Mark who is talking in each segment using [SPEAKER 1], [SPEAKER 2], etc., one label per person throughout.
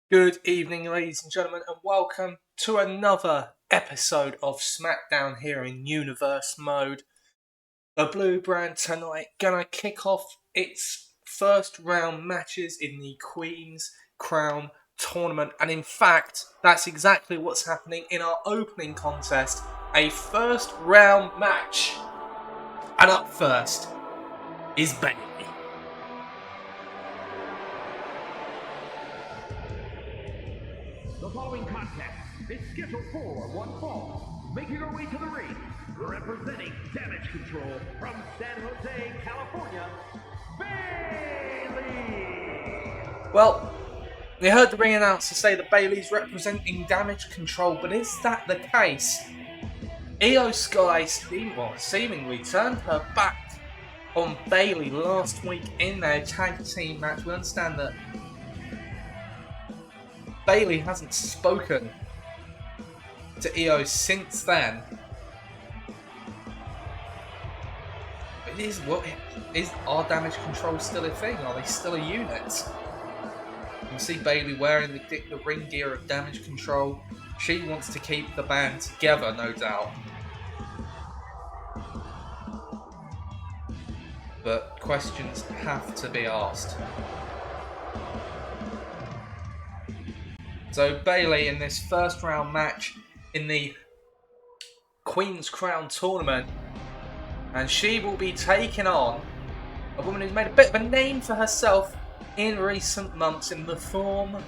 [SPEAKER 1] Good evening, ladies and gentlemen, and welcome to another episode of SmackDown here in Universe Mode. The Blue brand tonight gonna kick off its first round matches in the Queen's Crown tournament, and in fact, that's exactly what's happening in our opening contest, a first round match. And up first is Bayley.
[SPEAKER 2] The following contest is scheduled for one fall. Making her way to the ring, representing Damage Control from San Jose, California, Bayley!
[SPEAKER 1] Well, we heard the ring announcer say that Bayley's representing Damage Control, but is that the case? Io Sky seemingly turned her back on Bayley last week in their tag team match. We understand that Bayley hasn't spoken to Io since then. But is our Damage Control still a thing? Are they still a unit? You see Bayley wearing the ring gear of Damage Control. She wants to keep the band together, no doubt. But questions have to be asked. So Bayley in this first round match in the Queen's Crown tournament, and she will be taking on a woman who's made a bit of a name for herself in recent months in the form of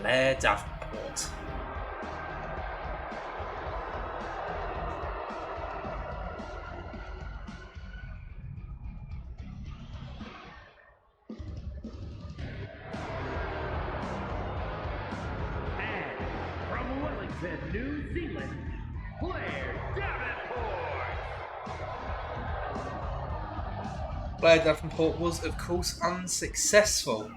[SPEAKER 1] Blair Davenport.
[SPEAKER 2] New Zealand, Blair Davenport!
[SPEAKER 1] Blair Davenport was, of course, unsuccessful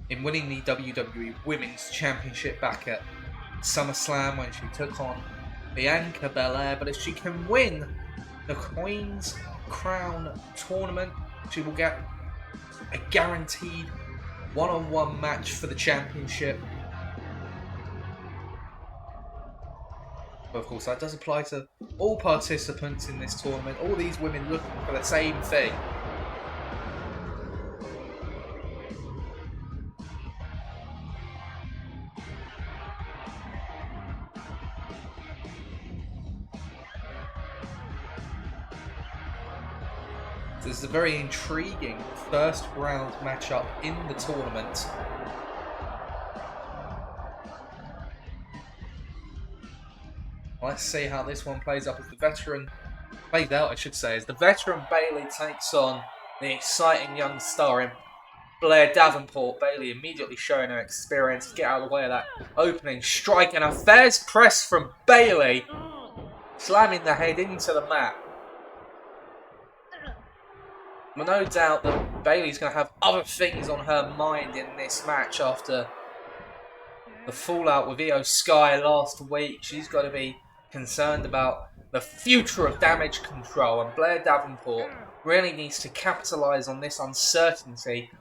[SPEAKER 1] in winning the WWE Women's Championship back at SummerSlam when she took on Bianca Belair, but if she can win the Queen's Crown tournament, she will get a guaranteed one-on-one match for the championship. But of course, that does apply to all participants in this tournament. All these women looking for the same thing. This is a very intriguing first round matchup in the tournament. Let's see how this one plays out as the veteran as the veteran Bayley takes on the exciting young star in Blair Davenport. Bayley immediately showing her experience to get out of the way of that opening strike, and a fierce press from Bayley, slamming the head into the mat. Well, no doubt that Bayley's going to have other things on her mind in this match after the fallout with Io Sky last week. She's got to be concerned about the future of Damage Control, and Blair Davenport really needs to capitalise on this uncertainty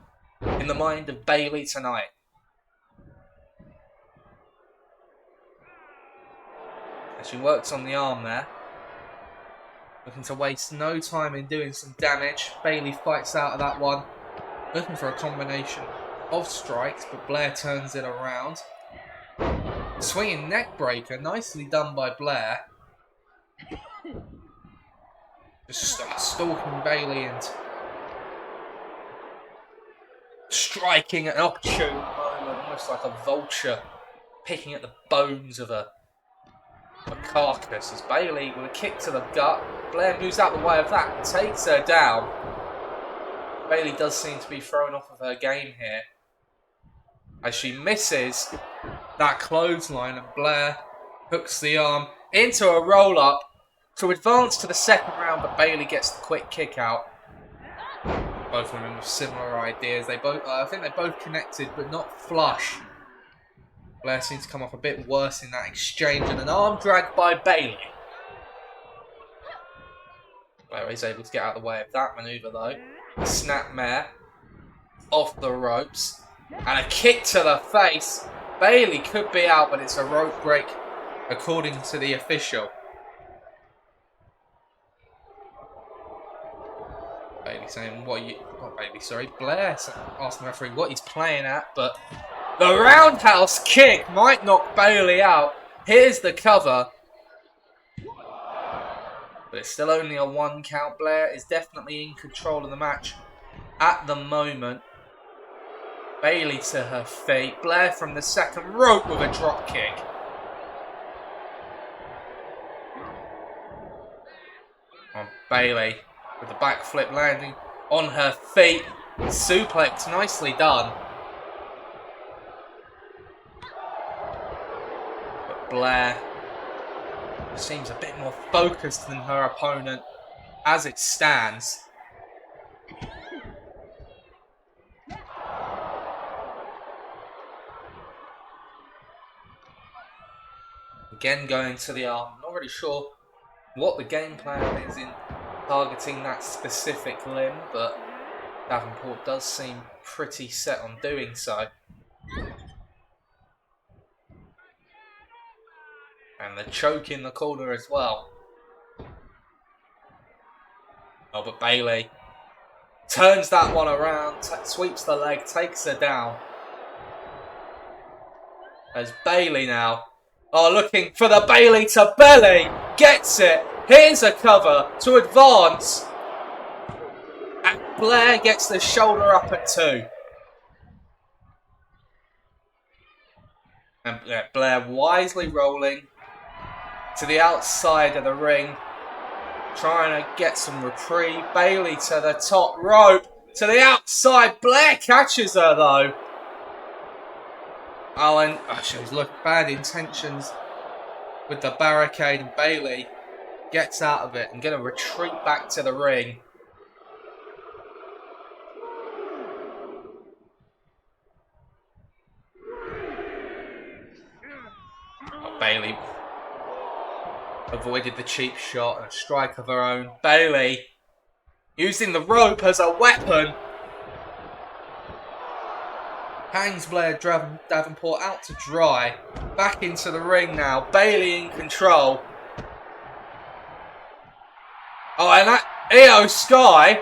[SPEAKER 1] in the mind of Bayley tonight. As she works on the arm there, looking to waste no time in doing some damage. Bayley fights out of that one, looking for a combination of strikes, but Blair turns it around. Swinging neck breaker, nicely done by Blair. Just stalking Bayley and striking at an opportune moment, almost like a vulture picking at the bones of a carcass. As Bayley, with a kick to the gut, Blair moves out the way of that and takes her down. Bayley does seem to be thrown off of her game here, as she misses that clothesline, and Blair hooks the arm into a roll-up to advance to the second round, but Bayley gets the quick kick out. Both women with similar ideas. I think they both connected, but not flush. Blair seems to come off a bit worse in that exchange, and an arm drag by Bayley. Blair is able to get out of the way of that manoeuvre though. Snapmare off the ropes. And a kick to the face. Bayley could be out, but it's a rope break according to the official. Bayley saying, what are you... Not Bayley, sorry. Blair asking the referee what he's playing at, but the roundhouse kick might knock Bayley out. Here's the cover. But it's still only a 1 count. Blair is definitely in control of the match at the moment. Bayley to her feet. Blair from the second rope with a drop kick. On Bayley with the backflip landing on her feet. Suplex nicely done. But Blair seems a bit more focused than her opponent as it stands. Again going to the arm. Not really sure what the game plan is in targeting that specific limb, but Davenport does seem pretty set on doing so. And the choke in the corner as well. Oh, but Bayley turns that one around, sweeps the leg, takes her down. As Bayley now, looking for the Bayley to belly, gets it. Here's a cover to advance. And Blair gets the shoulder up at 2. And Blair wisely rolling to the outside of the ring, trying to get some reprieve. Bayley to the top rope, to the outside. Blair catches her though. Oh, and she was looking bad intentions with the barricade, and Bayley gets out of it and going to retreat back to the ring. Bayley avoided the cheap shot and a strike of her own. Bayley using the rope as a weapon. Hangs Blair Davenport out to dry. Back into the ring now. Bayley in control. Oh, and that Io Sky.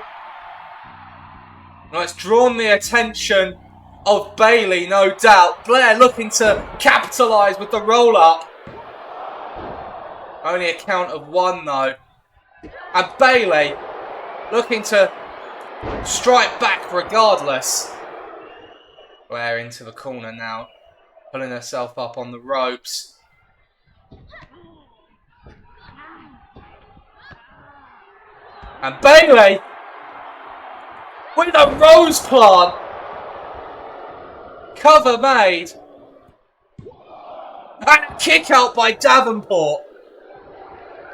[SPEAKER 1] Well, it's drawn the attention of Bayley, no doubt. Blair looking to capitalise with the roll-up. Only a count of 1 though. And Bayley looking to strike back regardless. Blair into the corner now, pulling herself up on the ropes. And Bayley with a rose plant. Cover made. And a kick out by Davenport.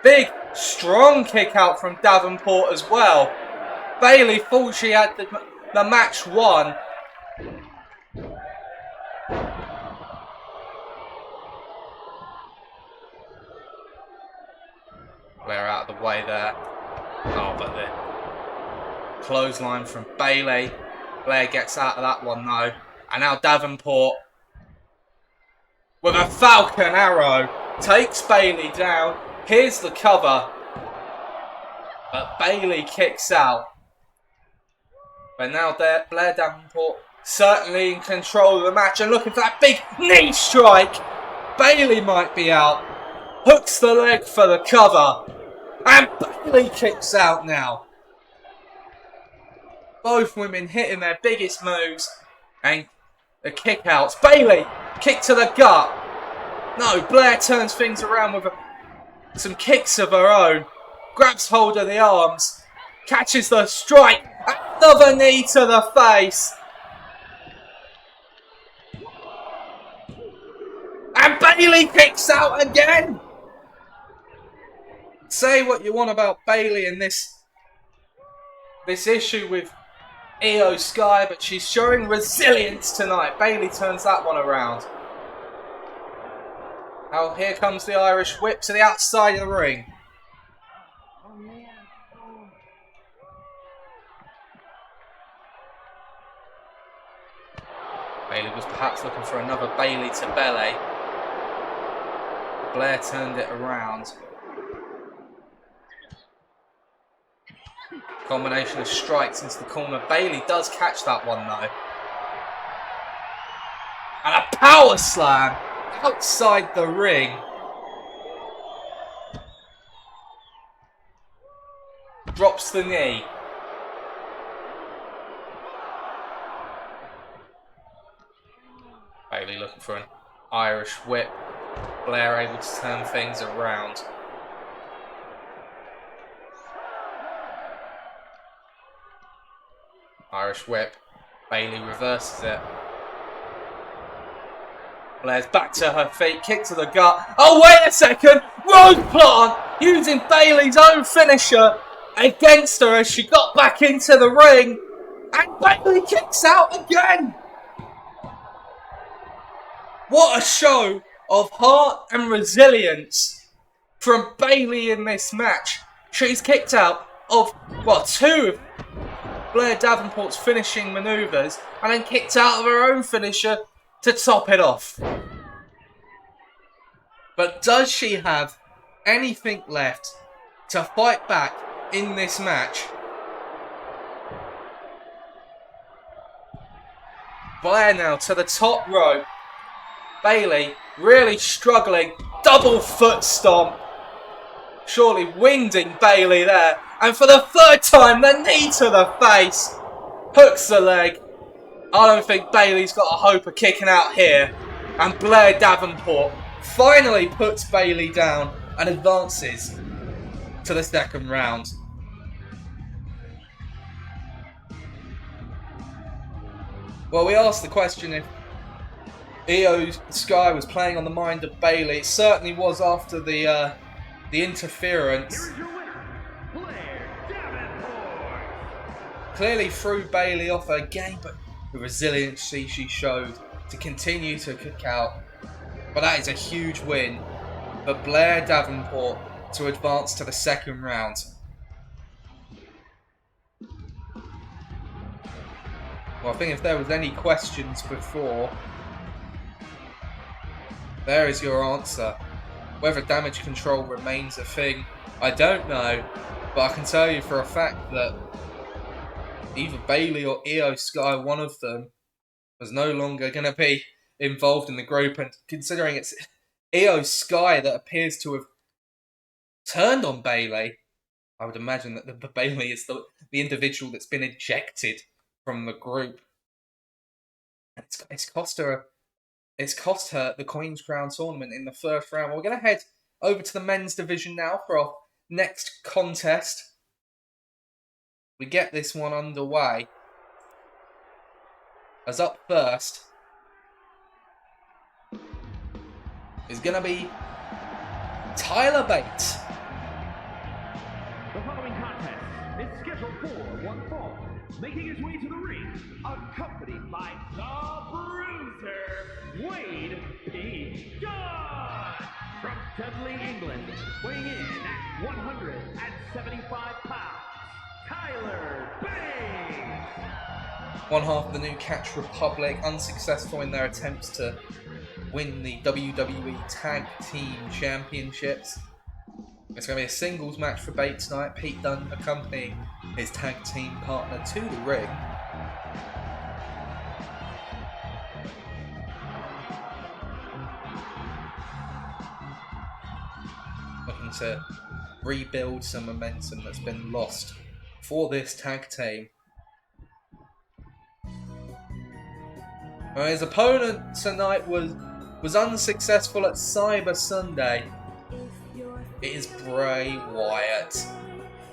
[SPEAKER 1] Big, strong kick out from Davenport as well. Bayley thought she had the match won. Blair out of the way there. Oh, but the clothesline from Bayley. Blair gets out of that one though. And now Davenport with a Falcon Arrow takes Bayley down. Here's the cover. But Bayley kicks out. But now Blair Davenport certainly in control of the match and looking for that big knee strike. Bayley might be out. Hooks the leg for the cover. And Bayley kicks out now. Both women hitting their biggest moves. And the kick outs. Bayley, kick to the gut. No, Blair turns things around with some kicks of her own. Grabs hold of the arms. Catches the strike. Another knee to the face. And Bayley kicks out again. Say what you want about Bayley and this issue with Io Sky, but she's showing resilience tonight. Bayley turns that one around. Now here comes the Irish whip to the outside of the ring. Bayley was perhaps looking for another Bayley to belly. Blair turned it around. Combination of strikes into the corner. Bayley does catch that one though. And a power slam outside the ring. Drops the knee. Bayley looking for an Irish whip. Blair able to turn things around. Irish whip. Bayley reverses it. Blair's back to her feet, kick to the gut. Oh, wait a second! Rose plant! Using Bayley's own finisher against her as she got back into the ring. And Bayley kicks out again! What a show of heart and resilience from Bayley in this match. She's kicked out of, well, two of Blair Davenport's finishing manoeuvres and then kicked out of her own finisher to top it off. But does she have anything left to fight back in this match? Blair now to the top rope. Bayley really struggling. Double foot stomp. Surely winding Bayley there. And for the third time, the knee to the face. Hooks the leg. I don't think Bayley's got a hope of kicking out here. And Blair Davenport finally puts Bayley down and advances to the second round. Well, we asked the question if Io Sky was playing on the mind of Bayley. It certainly was after the interference.
[SPEAKER 2] Here is your winner, Blair Davenport.
[SPEAKER 1] Clearly threw Bayley off her game, but the resiliency she showed to continue to kick out. But that is a huge win for Blair Davenport to advance to the second round. Well, I think if there was any questions before, there is your answer. Whether damage control remains a thing, I don't know, but I can tell you for a fact that either Bayley or Io Sky, one of them, was no longer going to be involved in the group, and considering it's Io Sky that appears to have turned on Bayley, I would imagine that the Bayley is the individual that's been ejected from the group. And it's cost her the Queen's Crown tournament in the first round. We're going to head over to the men's division now for our next contest. We get this one underway. As up first is going to be Tyler Bates.
[SPEAKER 2] The following contest is scheduled for one fall. Making his way to the ring, accompanied by the Bruiser, Wade P. Dunn. From Dudley, England, weighing in at 175 pounds, Tyler Bates.
[SPEAKER 1] One half of the New Catch Republic, unsuccessful in their attempts to win the WWE Tag Team Championships. It's going to be a singles match for Bates tonight. Pete Dunne accompanying his tag team partner to the ring. Looking to rebuild some momentum that's been lost for this tag team. Well, his opponent tonight was unsuccessful at Cyber Sunday. It is Bray Wyatt.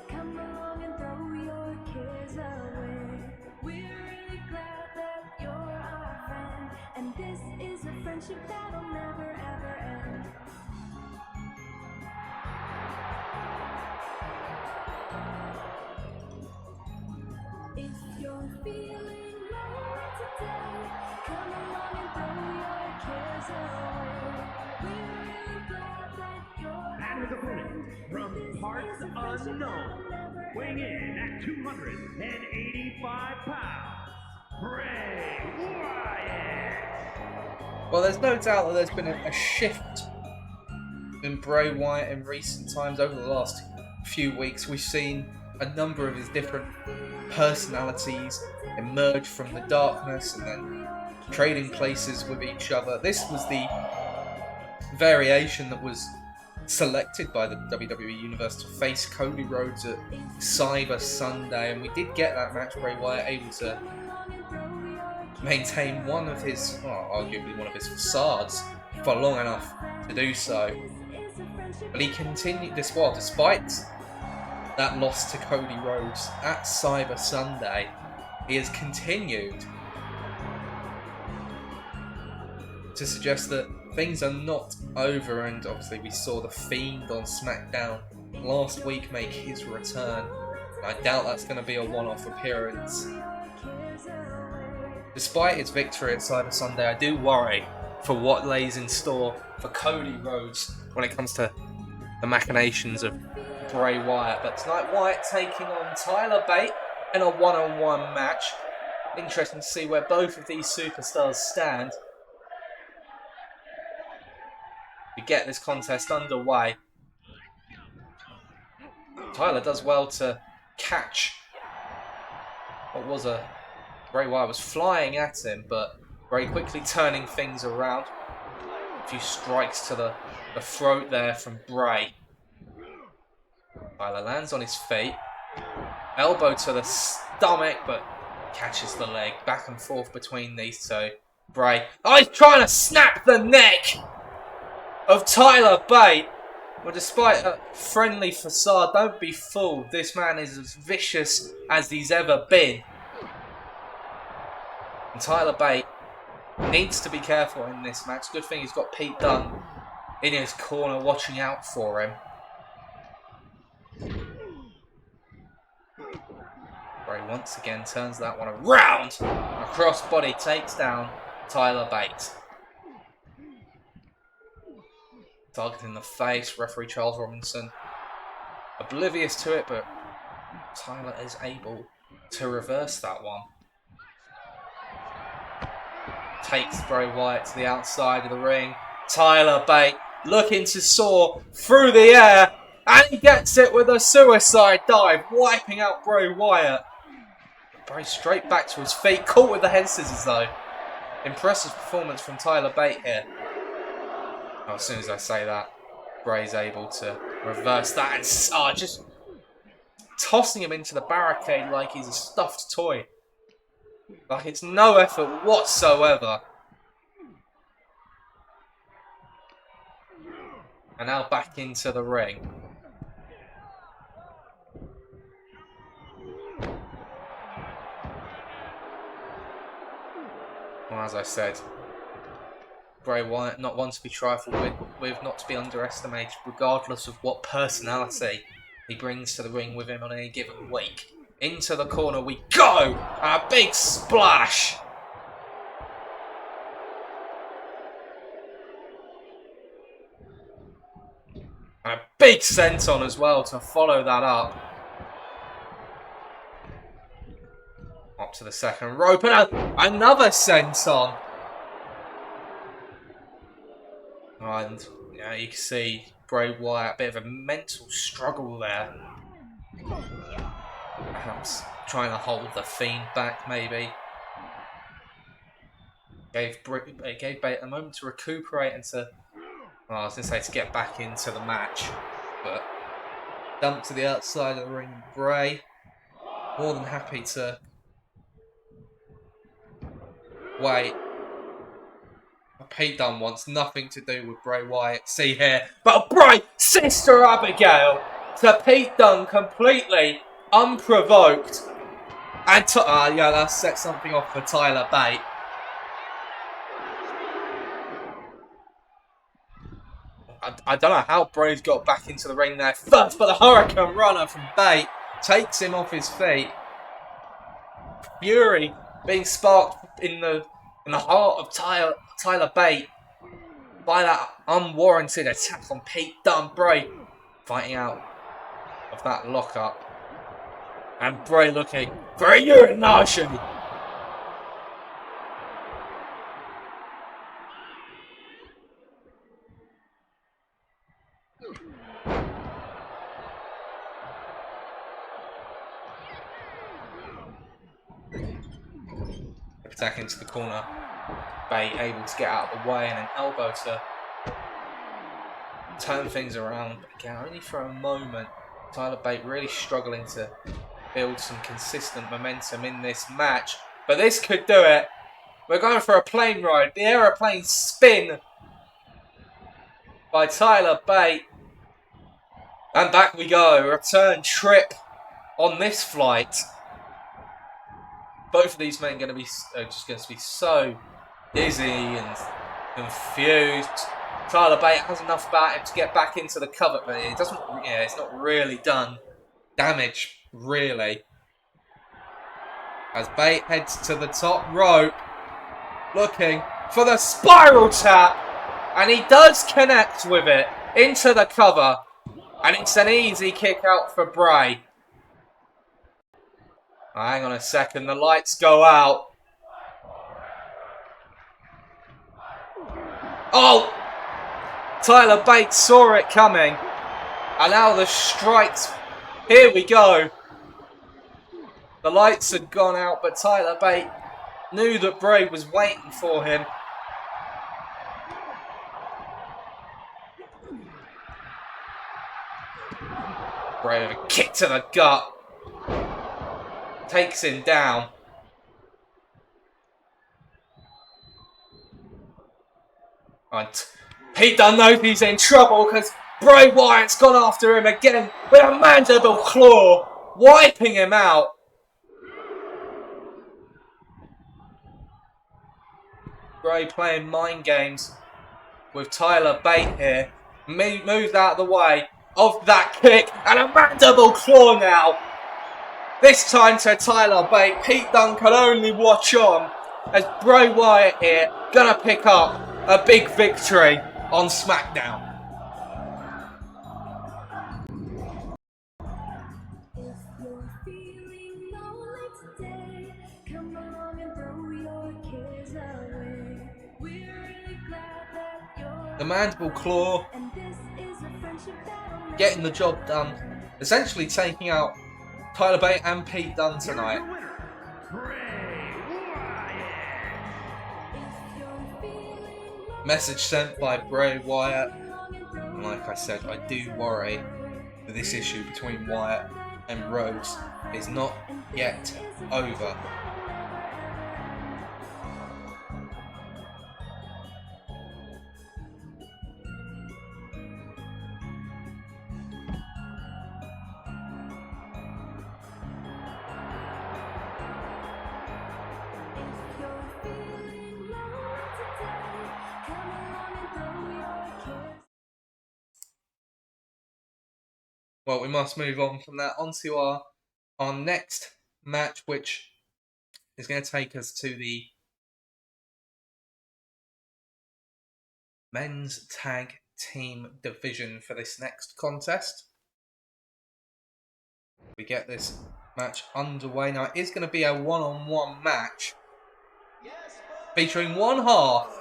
[SPEAKER 3] Come along and throw your cares away. We're really glad that you're our friend, and this is a friendship that'll never ever end. If you're feeling lonely today, come along and throw your cares away. We're really glad that you're
[SPEAKER 2] And his opponent, from parts unknown, weighing in at 285 pounds, Bray Wyatt.
[SPEAKER 1] Well, there's no doubt that there's been a shift in Bray Wyatt in recent times. Over the last few weeks, we've seen a number of his different personalities emerge from the darkness and then trading places with each other. This was the variation that was selected by the WWE Universe to face Cody Rhodes at Cyber Sunday, and we did get that match. Bray Wyatt able to maintain one of his, arguably one of his facades for long enough to do so. But he continued this, despite that loss to Cody Rhodes at Cyber Sunday, he has continued to suggest that things are not over, and obviously we saw The Fiend on SmackDown last week make his return. I doubt that's going to be a one-off appearance. Despite his victory at Cyber Sunday, I do worry for what lays in store for Cody Rhodes when it comes to the machinations of Bray Wyatt. But tonight, Wyatt taking on Tyler Bate in a one-on-one match. Interesting to see where both of these superstars stand. We get this contest underway. Tyler does well to catch what was a... Bray Wyatt was flying at him, but very quickly turning things around. A few strikes to the throat there from Bray. Tyler lands on his feet. Elbow to the stomach, but catches the leg. Back and forth between these two. Bray. Oh, he's trying to snap the neck of Tyler Bate. Well, despite a friendly facade, don't be fooled. This man is as vicious as he's ever been. And Tyler Bate needs to be careful in this match. Good thing he's got Pete Dunne in his corner watching out for him. Bray once again turns that one around. A crossbody takes down Tyler Bate. Targeting the face, referee Charles Robinson oblivious to it, but Tyler is able to reverse that one. Takes Bray Wyatt to the outside of the ring. Tyler Bate looking to soar through the air, and he gets it with a suicide dive, wiping out Bray Wyatt. Bray straight back to his feet, caught with the head scissors though. Impressive performance from Tyler Bate here. Oh, as soon as I say that, Bray's able to reverse that and just tossing him into the barricade like he's a stuffed toy. Like it's no effort whatsoever. And now back into the ring. Well, as I said, Bray Wyatt, not one to be trifled with, not to be underestimated, regardless of what personality he brings to the ring with him on any given week. Into the corner we go! A big splash! And a big senton as well to follow that up. Up to the second rope and another senton. And yeah, you can see Bray Wyatt, a bit of a mental struggle there. Perhaps trying to hold the Fiend back, maybe. Gave Bate a moment to recuperate and to, well, I was going to say to get back into the match. But dumped to the outside of the ring, Bray. More than happy to wait. Pete Dunne wants nothing to do with Bray Wyatt. See here. But Bray, Sister Abigail, to Pete Dunne completely unprovoked. And yeah, that set something off for Tyler Bate. I don't know how Bray's got back into the ring there first, but the Hurricane Runner from Bate takes him off his feet. Fury being sparked in the heart of Tyler Bate by that unwarranted attack on Pete Dunne. Bray fighting out of that lockup. And Bray looking very urination. Attack into the corner. Bate able to get out of the way and an elbow to turn things around. But again, only for a moment. Tyler Bate really struggling to build some consistent momentum in this match. But this could do it. We're going for a plane ride. The aeroplane spin by Tyler Bate. And back we go. Return trip on this flight. Both of these men are going to be just going to be so dizzy and confused. Tyler Bate has enough about him to get back into the cover, but it doesn't. Yeah, it's not really done damage, really. As Bate heads to the top rope, looking for the spiral tap, and he does connect with it into the cover, and it's an easy kick out for Bray. Hang on a second, the lights go out. Oh! Tyler Bate saw it coming. And now the strikes. Here we go. The lights had gone out, but Tyler Bate knew that Bray was waiting for him. Bray with a kick to the gut. Takes him down. And Pete Dunne knows he's in trouble because Bray Wyatt's gone after him again with a mandible claw, wiping him out. Bray playing mind games with Tyler Bate here. Moves out of the way of that kick and a mandible claw now. This time to Tyler Bate. Pete Dunne can only watch on as Bray Wyatt here gonna pick up a big victory on SmackDown.
[SPEAKER 3] If you're feeling lonely today, come along and throw your cares away. We're really glad that you're
[SPEAKER 1] The mandible claw
[SPEAKER 3] and this is a friendship that'll
[SPEAKER 1] getting the job done. Essentially taking out Tyler Bate and Pete Dunne tonight. Message sent by Bray Wyatt. And like I said, I do worry that this issue between Wyatt and Rhodes is not yet over. Well, we must move on from that onto our next match, which is going to take us to the men's tag team division for this next contest. We get this match underway. Now, it is going to be a one-on-one match featuring one half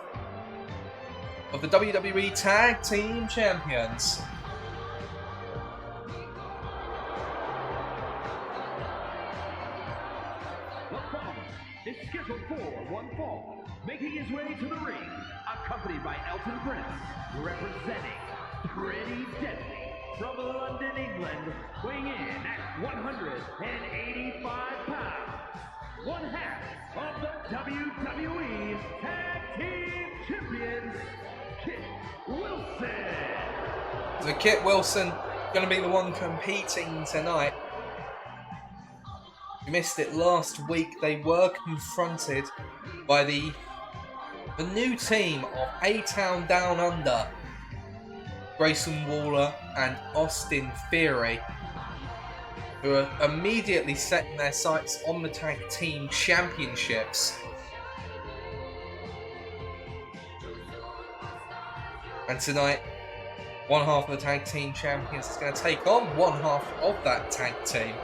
[SPEAKER 1] of the WWE Tag Team Champions.
[SPEAKER 2] Is scheduled for one fall, making his way to the ring, accompanied by Elton Prince, representing Pretty Deadly from London, England, weighing in at 185 pounds, one half of the WWE Tag Team Champions, Kit Wilson.
[SPEAKER 1] So Kit Wilson going to be the one competing tonight. We missed it last week. They were confronted by the new team of A-Town Down Under, Grayson Waller and Austin Theory, who are immediately setting their sights on the Tag Team Championships. And tonight, one half of the Tag Team Champions is going to take on one half of that tag team.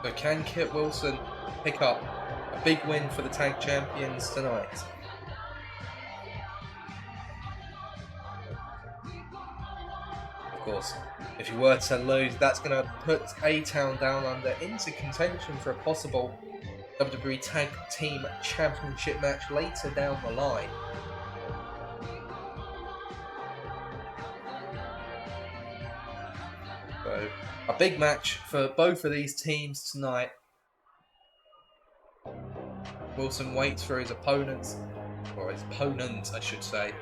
[SPEAKER 1] So can Kit Wilson pick up a big win for the tag champions tonight? Of course, if you were to lose, that's going to put A-Town Down Under into contention for a possible WWE Tag Team Championship match later down the line. So, a big match for both of these teams tonight. Wilson waits for his opponents, or his opponent, I should say.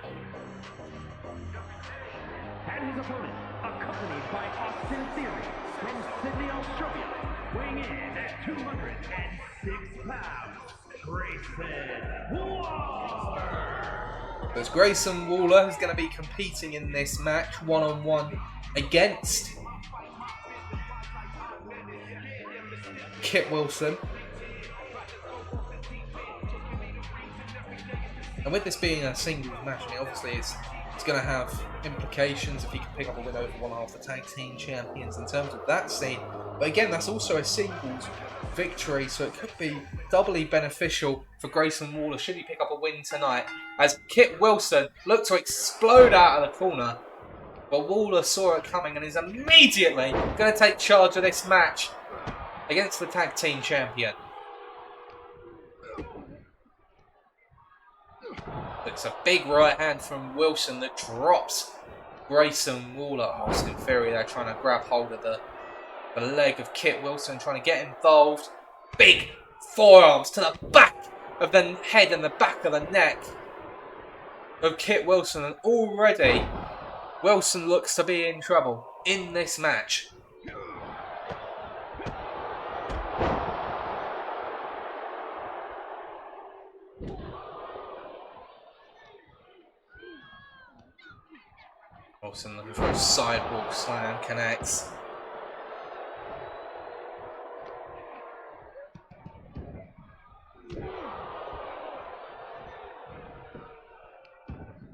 [SPEAKER 2] And his opponent, accompanied by Austin Theory from Sydney, Australia, weighing in at 206 pounds, Grayson Waller.
[SPEAKER 1] There's Grayson Waller, who's going to be competing in this match one-on-one against Kit Wilson. And with this being a singles match, I mean, obviously it's going to have implications if he can pick up a win over one half the tag team champions in terms of that scene. But again, that's also a singles victory, so it could be doubly beneficial for Grayson Waller should he pick up a win tonight, as Kit Wilson looked to explode out of the corner. But Waller saw it coming and is immediately going to take charge of this match against the tag team champion. It's a big right hand from Wilson that drops Grayson Waller. Austin Theory there trying to grab hold of the leg of Kit Wilson, trying to get involved. Big forearms to the back of the head and the back of the neck of Kit Wilson. And already Wilson looks to be in trouble in this match. Wilson looking for a sidewalk slam, connects.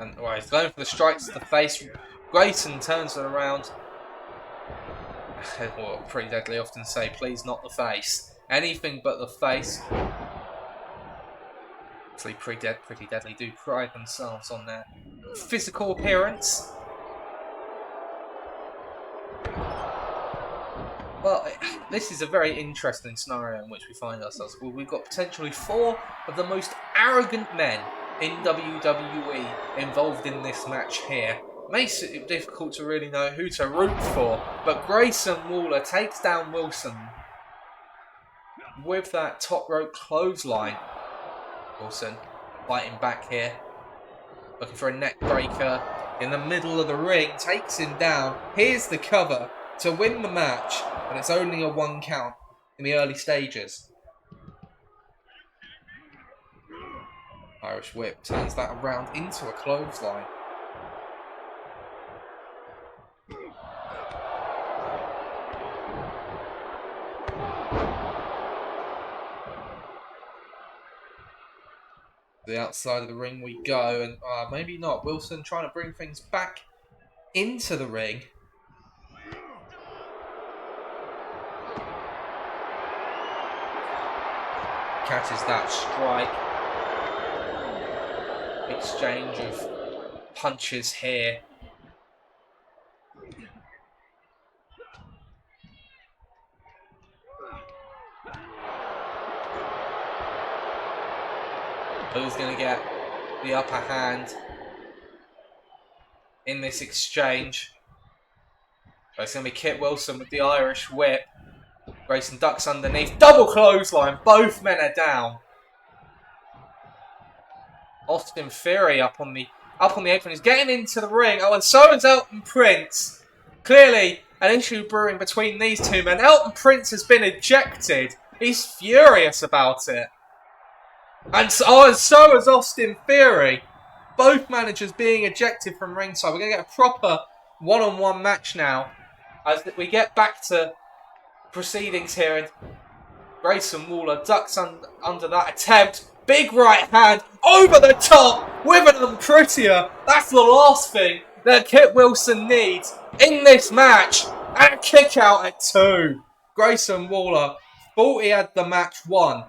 [SPEAKER 1] And right, he's going for the strikes to the face. Grayson turns it around. Well, Pretty Deadly often say, please not the face. Anything but the face. Actually, Pretty Deadly do pride themselves on their physical appearance. Well, this is a very interesting scenario in which we find ourselves. Well, we've got potentially 4 of the most arrogant men in WWE involved in this match here. Makes it difficult to really know who to root for, but Grayson Waller takes down Wilson with that top rope clothesline. Wilson fighting back here, looking for a neck breaker in the middle of the ring, takes him down. Here's the cover to win the match, and it's only a 1 count in the early stages. Irish Whip turns that around into a clothesline. The outside of the ring we go, and maybe not. Wilson trying to bring things back into the ring. Catches that strike. Exchange of punches here. Who's going to get the upper hand in this exchange? So it's going to be Kit Wilson with the Irish Whip. Grayson ducks underneath. Double clothesline. Both men are down. Austin Theory up on the apron. He's getting into the ring. Oh, and so is Elton Prince. Clearly an issue brewing between these two men. Elton Prince has been ejected. He's furious about it. And so is Austin Theory. Both managers being ejected from ringside. We're going to get a proper one-on-one match now as we get back to proceedings here. And Grayson Waller ducks under that attempt. Big right hand over the top with an unprettier. That's the last thing that Kit Wilson needs in this match. And a kick out at 2. Grayson Waller thought he had the match won.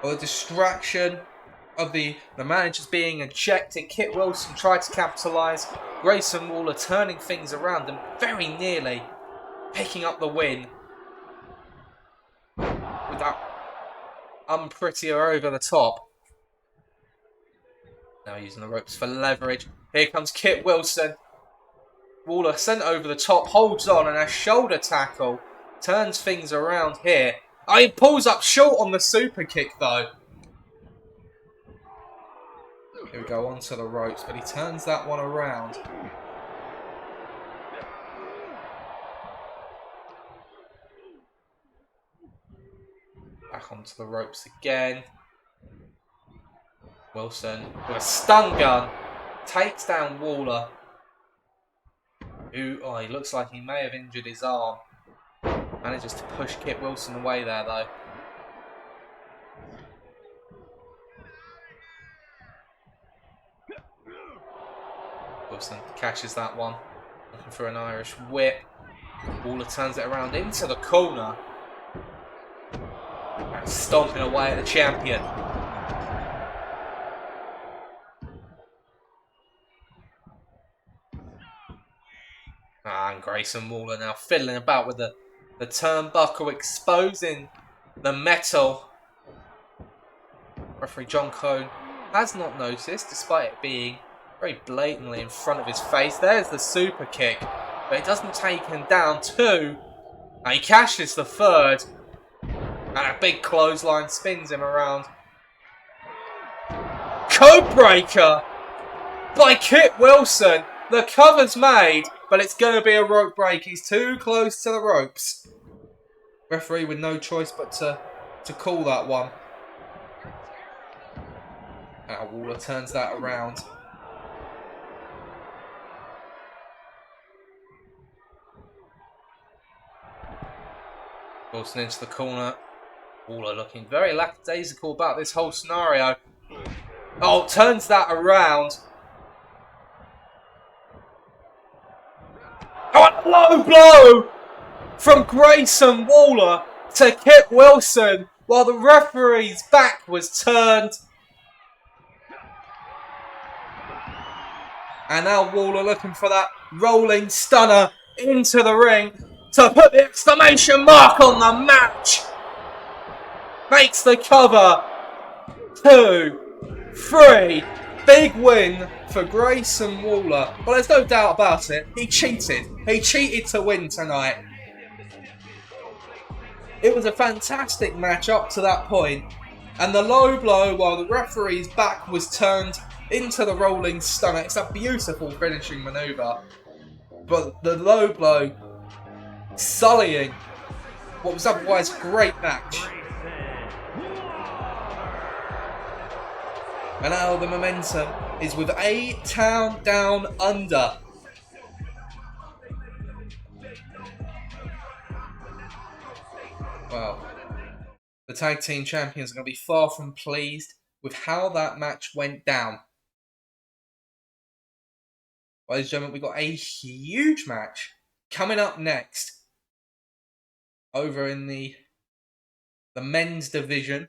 [SPEAKER 1] Or the distraction of the managers being ejected. Kit Wilson tried to capitalise. Grayson Waller turning things around and very nearly picking up the win with that unprettier over the top. Now using the ropes for leverage. Here comes Kit Wilson. Waller sent over the top, holds on, and a shoulder tackle turns things around here. Oh, he pulls up short on the super kick though. Here we go, onto the ropes, but he turns that one around. Back onto the ropes again. Wilson with a stun gun takes down Waller. Who, he looks like he may have injured his arm. Manages to push Kit Wilson away there though. Wilson catches that one. Looking for an Irish whip. Waller turns it around into the corner. And stomping away at the champion. And Grayson Waller now fiddling about with the turnbuckle, exposing the metal. Referee John Cone has not noticed, despite it being very blatantly in front of his face. There's the super kick, but it doesn't take him down. 2. And he cashes the 3rd. And a big clothesline spins him around. Codebreaker by Kit Wilson. The cover's made, but it's going to be a rope break. He's too close to the ropes. Referee with no choice but to call that one. Now Waller turns that around. Wilson into the corner. Waller looking very lackadaisical about this whole scenario. Oh, turns that around. Oh, a low blow from Grayson Waller to Kit Wilson while the referee's back was turned. And now Waller looking for that rolling stunner into the ring to put the exclamation mark on the match. Makes the cover. 2, 3. Big win for Grayson Waller. Well, there's no doubt about it. He cheated. He cheated to win tonight. It was a fantastic match up to that point. And the low blow while the referee's back was turned into the rolling stunner. It's a beautiful finishing manoeuvre. But the low blow sullying what was otherwise a great match. And now the momentum is with A-Town Down Under. Well, the tag team champions are going to be far from pleased with how that match went down. Ladies and gentlemen, we've got a huge match coming up next over in the men's division.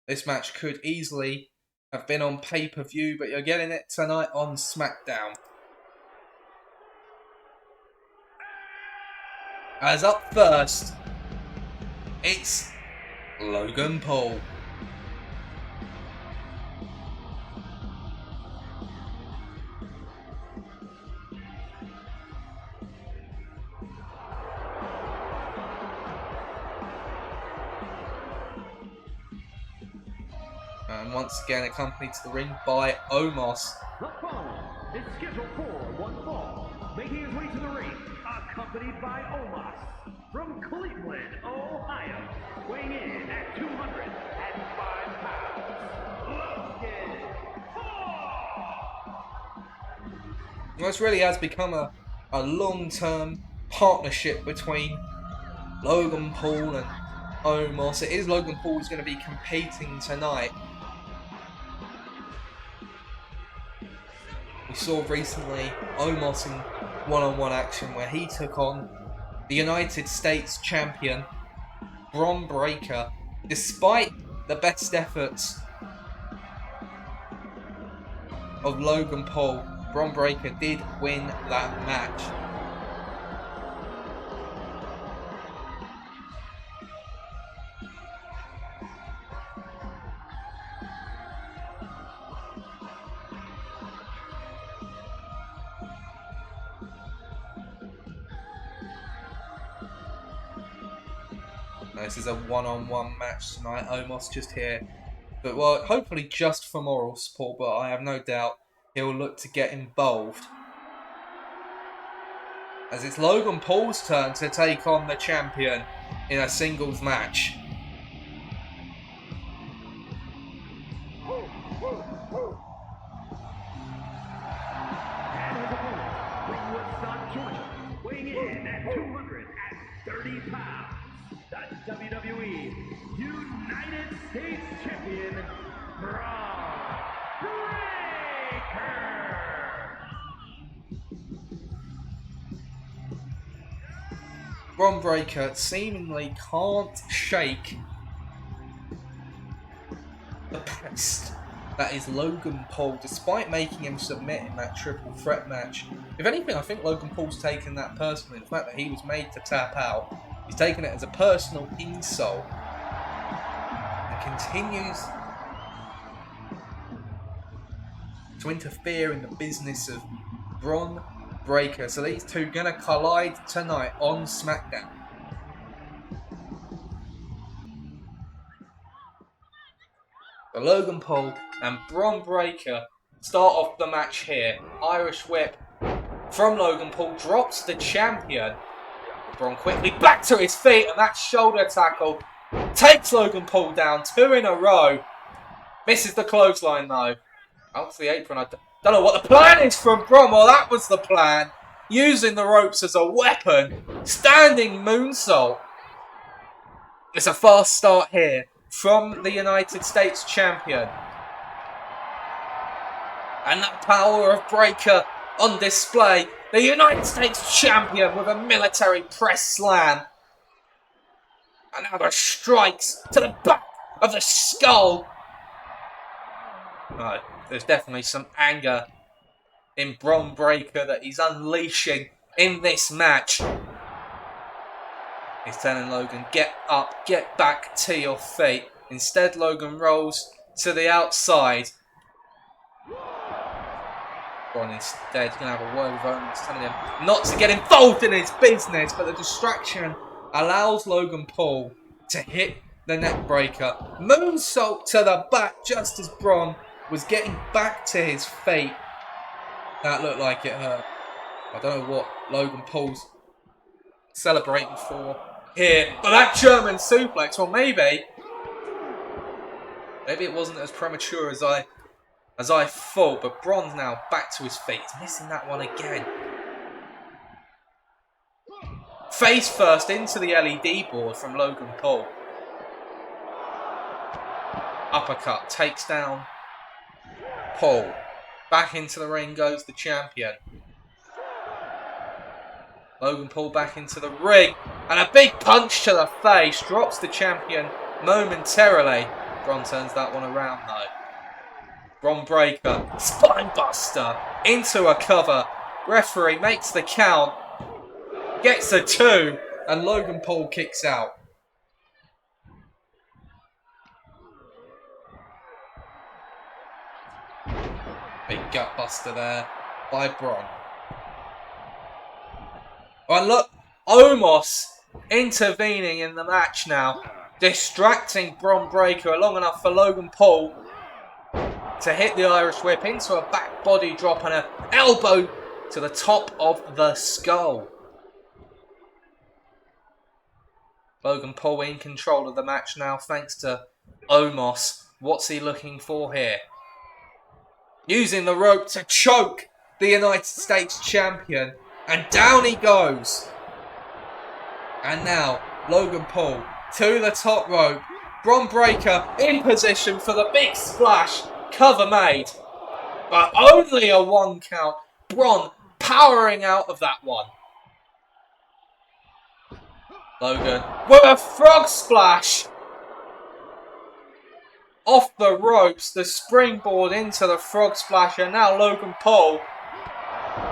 [SPEAKER 1] This match could easily have been on pay-per-view, but you're getting it tonight on SmackDown. As up first, it's Logan Paul. And once again accompanied to the ring by Omos.
[SPEAKER 2] The following is scheduled for one fall, making his way to the ring, accompanied by Omos from Cleveland, Ohio, weighing in at 205 pounds, Logan Paul.
[SPEAKER 1] Well, this really has become a long-term partnership between Logan Paul and Omos. It is Logan Paul who's going to be competing tonight. We saw recently Omos one-on-one action where he took on the United States champion, Bron Breakker. Despite the best efforts of Logan Paul, Bron Breakker did win that match. This is a one-on-one match tonight. Omos just here, but well, hopefully just for moral support, but I have no doubt he'll look to get involved. As it's Logan Paul's turn to take on the champion in a singles match.
[SPEAKER 2] And his opponent from Woodstock, Georgia, weighing in at 230 pounds, the WWE United States Champion, Bron Breakker.
[SPEAKER 1] Bron Breakker seemingly can't shake the pest that is Logan Paul, despite making him submit in that triple threat match. If anything, I think Logan Paul's taken that personally. The fact that he was made to tap out, he's taken it as a personal insult and continues to interfere in the business of Bron Breakker. So these two gonna collide tonight on SmackDown. But Logan Paul and Bron Breakker start off the match here. Irish whip from Logan Paul drops the champion. Bron quickly back to his feet, and that shoulder tackle takes Logan Paul down 2 in a row. Misses the clothesline though. Out to the apron. I don't know what the plan is from Bron. Well, that was the plan. Using the ropes as a weapon. Standing moonsault. It's a fast start here from the United States champion. And that power of Breakker on display. The United States champion with a military press slam. And now the strikes to the back of the skull. Right, there's definitely some anger in Bron Breakker that he's unleashing in this match. He's telling Logan, get up, get back to your feet. Instead, Logan rolls to the outside. Bron instead going to have a word with Owens, telling him not to get involved in his business, but the distraction allows Logan Paul to hit the neck breaker. Moonsault to the back just as Bron was getting back to his feet. That looked like it hurt. I don't know what Logan Paul's celebrating for here, but that German suplex, or maybe it wasn't as premature as I thought, but Bron's now back to his feet. He's missing that one again. Face first into the LED board from Logan Paul. Uppercut takes down Paul. Back into the ring goes the champion. Logan Paul back into the ring. And a big punch to the face. Drops the champion momentarily. Bron turns that one around though. Bron Breakker. Spine buster. Into a cover. Referee makes the count. Gets a 2. And Logan Paul kicks out. Big gut buster there by Bron. Well, look, Omos intervening in the match now, distracting Bron Breakker long enough for Logan Paul to hit the Irish whip into a back body drop and an elbow to the top of the skull. Logan Paul in control of the match now thanks to Omos. What's he looking for here? Using the rope to choke the United States champion. And down he goes. And now, Logan Paul to the top rope. Bron Breakker in position for the big splash. Cover made. But only a 1 count. Bron powering out of that one. Logan with a frog splash. Off the ropes, the springboard into the frog splash, and now Logan Paul,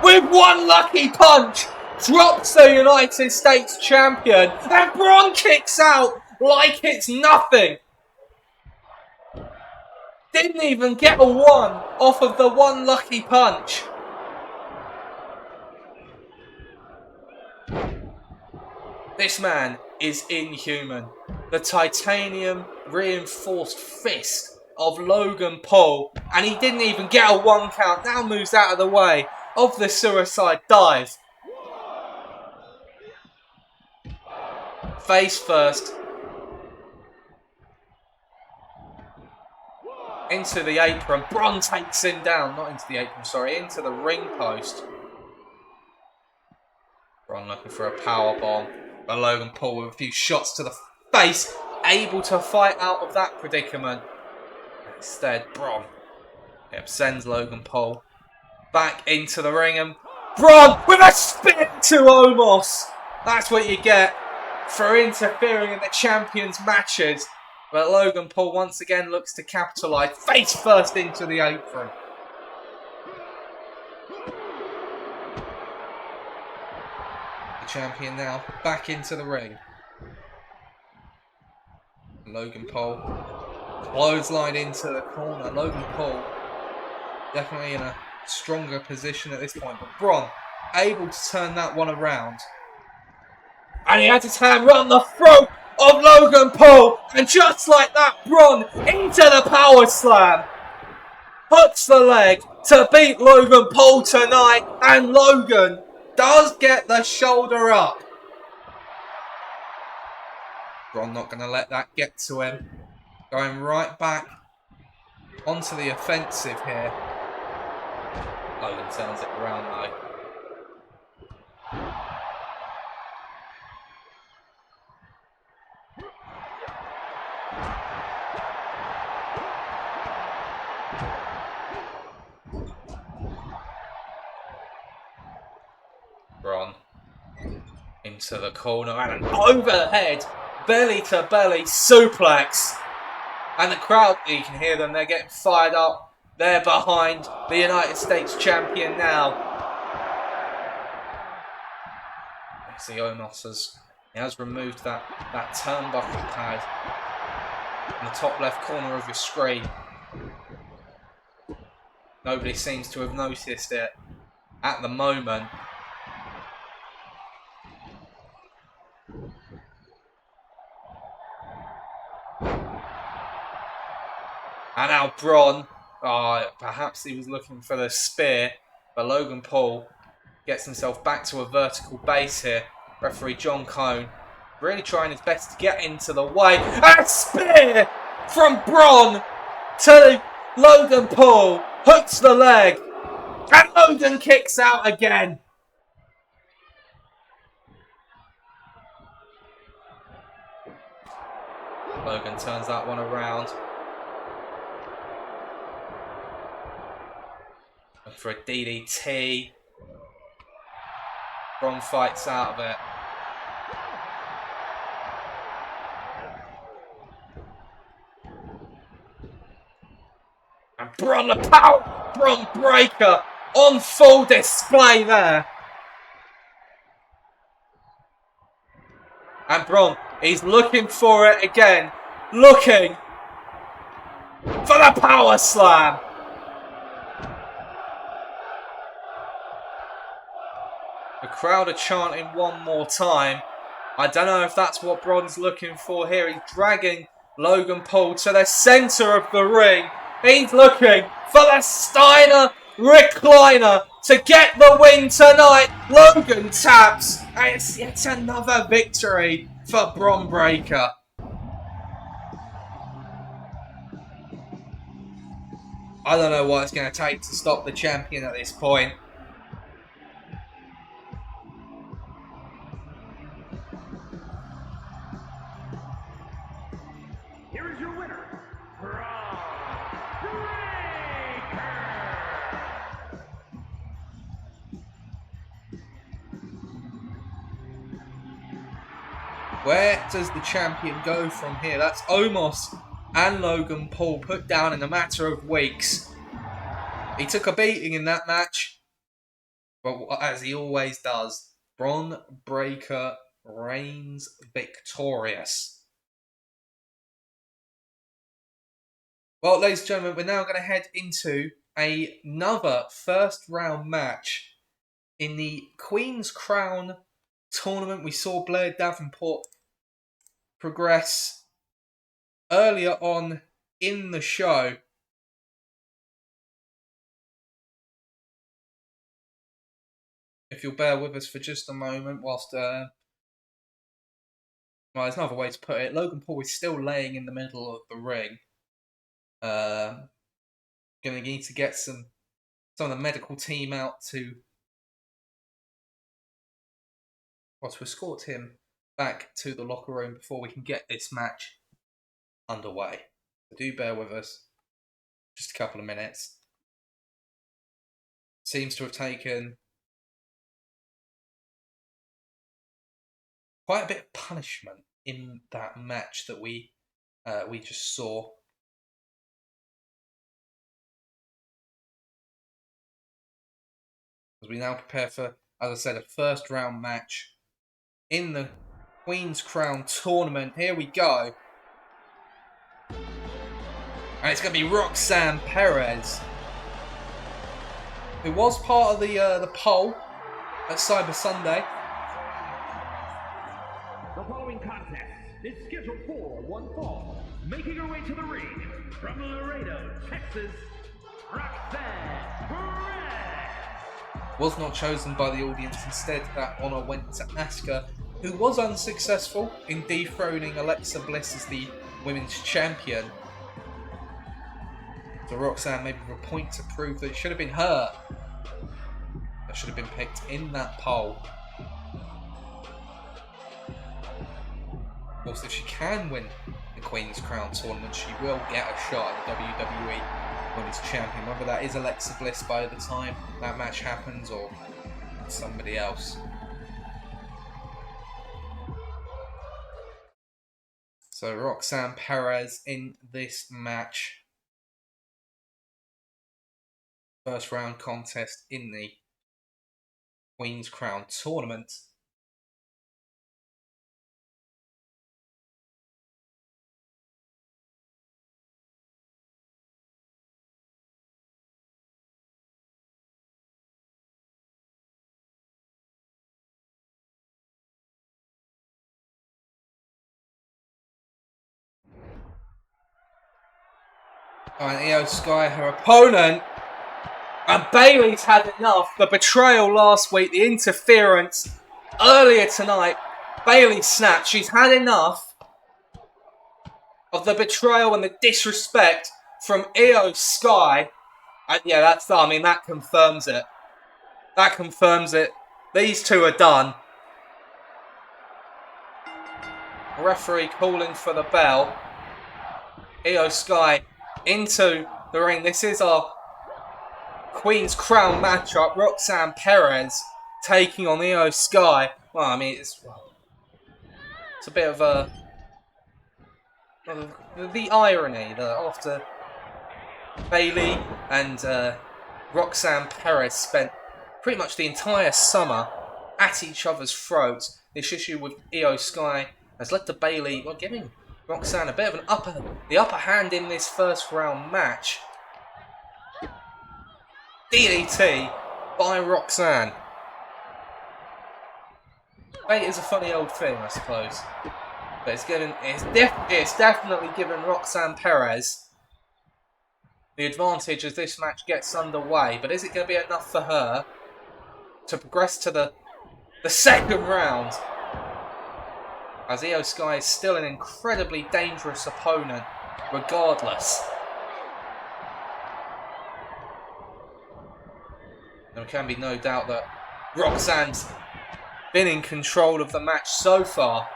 [SPEAKER 1] with one lucky punch, drops the United States champion, and Braun kicks out like it's nothing. Didn't even get a one off of the one lucky punch. This man is inhuman. The titanium reinforced fist of Logan Paul, and he didn't even get a one count, now moves out of the way of the suicide dive. Face first. Into the apron. Braun takes him down. Not into the apron, sorry. Into the ring post. Braun looking for a powerbomb. But Logan Paul with a few shots to the face. Able to fight out of that predicament. Instead, Braun sends Logan Paul back into the ring. And Braun with a spin to Omos. That's what you get for interfering in the champions' matches. But Logan Paul once again looks to capitalise. Face first into the apron. The champion now back into the ring. Logan Paul clothesline into the corner. Logan Paul definitely in a stronger position at this point. But Braun able to turn that one around. And he had his hand round the throat of Logan Paul, and just like that, Braun into the power slam. Hooks the leg to beat Logan Paul tonight, and Logan does get the shoulder up. Braun not going to let that get to him. Going right back onto the offensive here. Logan turns it around though. Braun into the corner and an overhead belly to belly suplex, and the crowd, you can hear them, they're getting fired up. They're behind the United States champion now. You see Omos has removed that turnbuckle pad in the top left corner of your screen. Nobody seems to have noticed it at the moment. And now Braun, perhaps he was looking for the spear, but Logan Paul gets himself back to a vertical base here. Referee John Cone really trying his best to get into the way. And a spear from Braun to Logan Paul. Hooks the leg. And Logan kicks out again. Logan turns that one around. For a DDT. Braun fights out of it. And Braun, the power Braun breaker on full display there. And Braun, he's looking for it again. Looking for the power slam. The crowd are chanting one more time. I don't know if that's what Braun's looking for here. He's dragging Logan Paul to the centre of the ring. He's looking for the Steiner recliner to get the win tonight. Logan taps. And it's yet another victory for Braun Breaker. I don't know what it's going to take to stop the champion at this point.
[SPEAKER 2] Here is your winner, Braun Breaker.
[SPEAKER 1] Where does the champion go from here? That's Omos and Logan Paul put down in a matter of weeks. He took a beating in that match, but as he always does, Bron Breakker reigns victorious. Well, ladies and gentlemen, we're now going to head into another first round match in the Queen's Crown tournament. We saw Blair Davenport progress earlier on in the show. If you'll bear with us for just a moment whilst... well, there's another way to put it. Logan Paul is still laying in the middle of the ring. Going to need to get some of the medical team out to escort him back to the locker room before we can get this match underway. So do bear with us. Just a couple of minutes. Seems to have taken quite a bit of punishment in that match that we just saw. As we now prepare for, as I said, a first round match in the Queen's Crown tournament. Here we go. And it's going to be Roxanne Perez, who was part of the poll at Cyber Sunday.
[SPEAKER 2] The following contest is scheduled for one fall. Making her way to the ring from Laredo, Texas, Roxanne Perez.
[SPEAKER 1] Was not chosen by the audience. Instead, that honour went to Asuka, who was unsuccessful in dethroning Alexa Bliss as the women's champion. So Roxanne maybe with a point to prove that it should have been her that should have been picked in that poll. Of course, if she can win the Queen's Crown tournament, she will get a shot at the WWE Women's Champion, whether that is Alexa Bliss by the time that match happens or somebody else. So Roxanne Perez in this match. First round contest in the Queen's Crown tournament. And Io Sky, her opponent. And Bayley's had enough. The betrayal last week, the interference earlier tonight. Bayley snapped. She's had enough of the betrayal and the disrespect from Io Sky. And yeah, that confirms it. That confirms it. These two are done. Referee calling for the bell. Io Sky into the ring. This is our Queen's Crown matchup. Roxanne Perez taking on Io Sky. Well, I mean, it's a bit of the irony that after Bayley and Roxanne Perez spent pretty much the entire summer at each other's throats, this issue with Io Sky has led to Bayley, well, giving Roxanne a bit of the upper hand in this first round match. DDT by Roxanne. Fate is a funny old thing, I suppose. But it's definitely given Roxanne Perez the advantage as this match gets underway. But is it going to be enough for her to progress to the second round? As Io Sky is still an incredibly dangerous opponent, regardless. There can be no doubt that Roxanne's been in control of the match so far.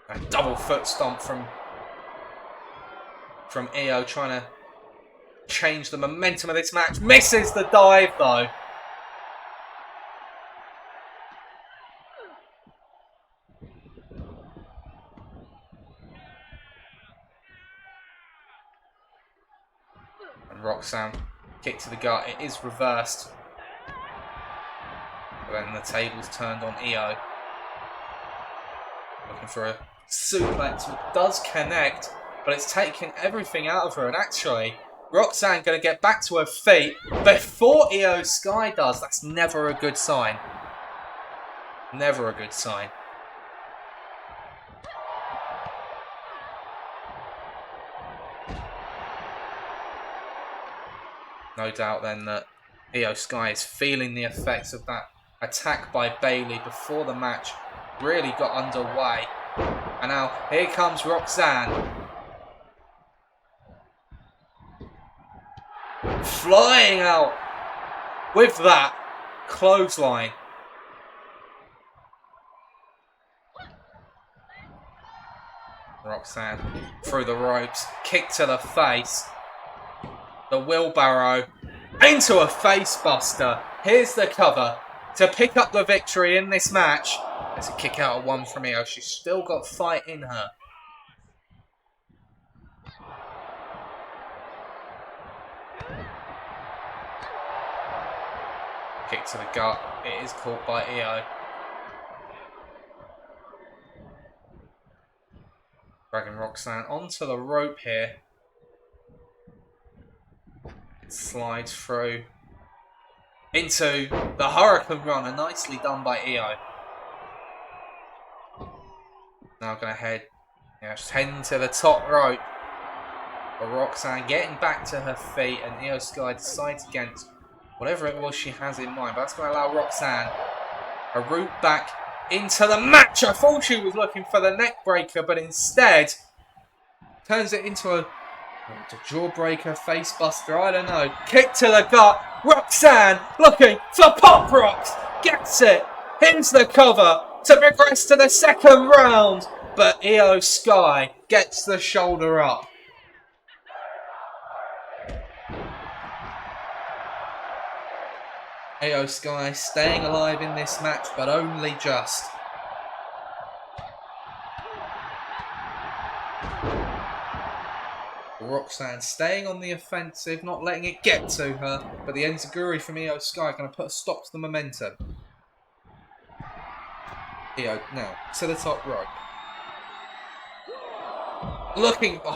[SPEAKER 1] A double foot stomp from Io, trying to change the momentum of this match. Misses the dive though. And Roxanne, kick to the gut. It is reversed. But then the table's turned on Io. Looking for a suplex, which does connect, but it's taking everything out of her. And actually, Roxanne going to get back to her feet before Io Sky does. That's never a good sign. Never a good sign. No doubt then that Io Sky is feeling the effects of that attack by Bayley before the match really got underway. And now here comes Roxanne. Flying out with that clothesline. Roxanne through the ropes, kick to the face. The wheelbarrow into a face buster. Here's the cover to pick up the victory in this match. There's a kick out of one from Io. She's still got fight in her. Kick to the gut. It is caught by Io. Dragging Roxanne onto the rope here. Slides through into the Hurricane Runner. Nicely done by Io. Now going to head, she's heading to the top rope. But Roxanne getting back to her feet, and Io Sky decides against whatever it was she has in mind. But that's going to allow Roxanne a route back into the match. I thought she was looking for the neck breaker, but instead turns it into a jawbreaker, face buster, I don't know. Kick to the gut. Roxanne looking for Pop Rocks. Gets it. Here's the cover to progress to the second round. But Io Sky gets the shoulder up. Io Sky staying alive in this match, but only just. Roxanne staying on the offensive, not letting it get to her, but the enziguri from Io Sky going to put a stop to the momentum. Io now to the top rope.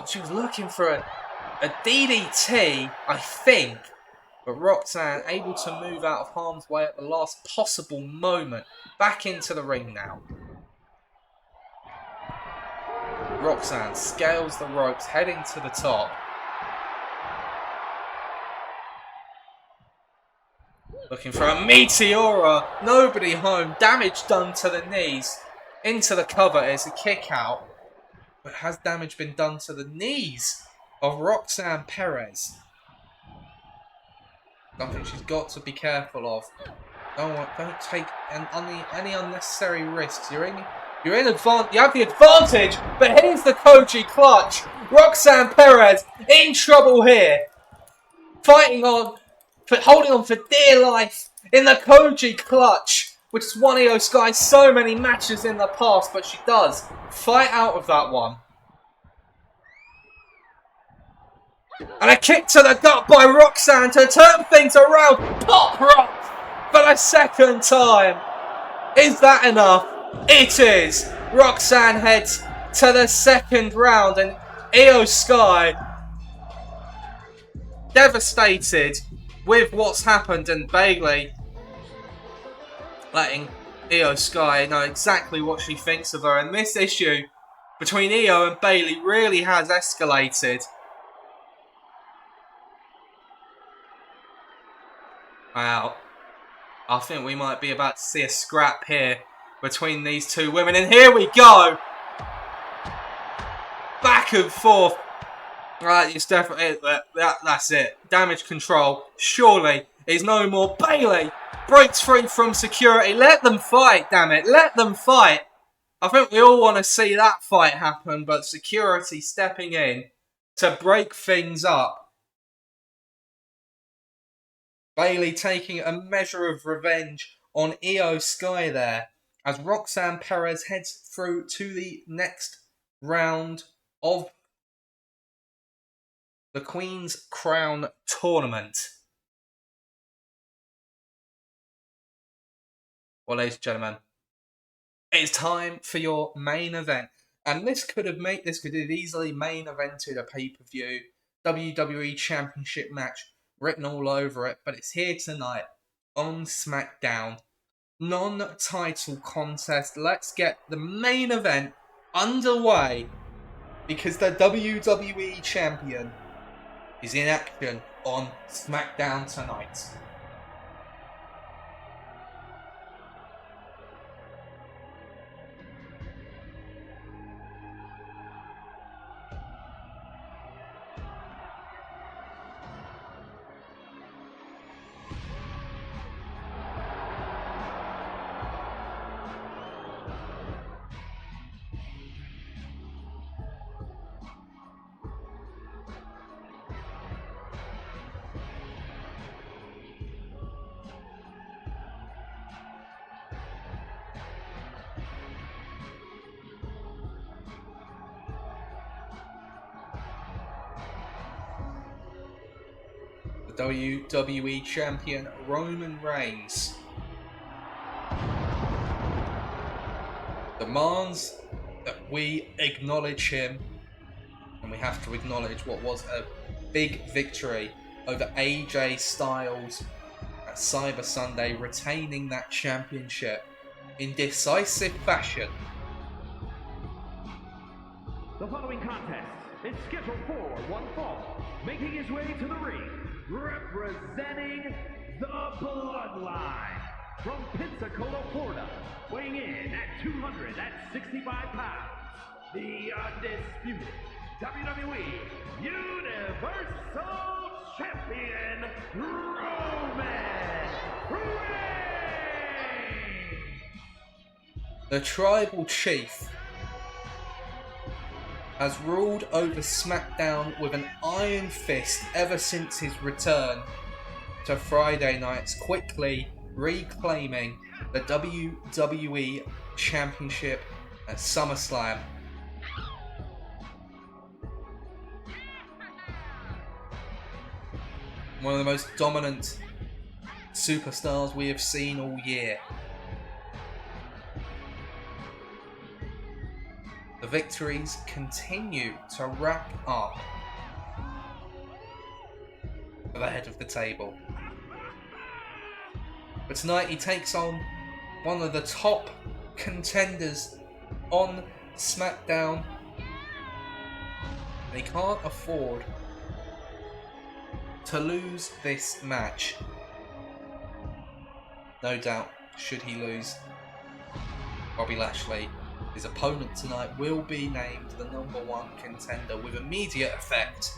[SPEAKER 1] She was looking for a DDT, I think, but Roxanne able to move out of harm's way at the last possible moment. Back into the ring now. Roxanne scales the ropes, heading to the top. Looking for a Meteora. Nobody home. Damage done to the knees. Into the cover is a kick out. But has damage been done to the knees of Roxanne Perez? Something she's got to be careful of. Don't take any unnecessary risks. You have the advantage, but here's the Koji clutch. Roxanne Perez in trouble here. Holding on for dear life in the Koji clutch, which has won Io Sky so many matches in the past, but she does fight out of that one. And a kick to the gut by Roxanne to turn things around. Pop Rock for the second time. Is that enough? It is. Roxanne heads to the second round, and Io Sky devastated with what's happened, and Bayley letting Io Sky know exactly what she thinks of her. And this issue between Io and Bayley really has escalated. Wow. I think we might be about to see a scrap here between these two women. And here we go. Back and forth. Right, it's definitely that's it. Damage control. Surely is no more. Bayley breaks free from security. Let them fight, damn it. Let them fight. I think we all want to see that fight happen, but security stepping in to break things up. Bayley taking a measure of revenge on Io Sky there, as Roxanne Perez heads through to the next round of the Queen's Crown tournament. Well, ladies and gentlemen, it's time for your main event. And this could have easily main evented a pay-per-view WWE Championship match written all over it, but it's here tonight on SmackDown. Non-title contest. Let's get the main event underway, because the WWE Champion is in action on SmackDown tonight. The WWE Champion Roman Reigns demands that we acknowledge him, and we have to acknowledge what was a big victory over AJ Styles at Cyber Sunday, retaining that championship in decisive fashion.
[SPEAKER 2] The following contest is scheduled for one fall, making his way to the ring, representing the Bloodline, from Pensacola, Florida, weighing in at 265 pounds, the undisputed WWE Universal Champion, Roman Reigns!
[SPEAKER 1] The Tribal Chief has ruled over SmackDown with an iron fist ever since his return to Friday nights, quickly reclaiming the WWE Championship at SummerSlam. One of the most dominant superstars we have seen all year. The victories continue to rack up at the head of the table. But tonight he takes on one of the top contenders on SmackDown. And he can't afford to lose this match. No doubt, should he lose, Bobby Lashley, his opponent tonight, will be named the #1 contender with immediate effect.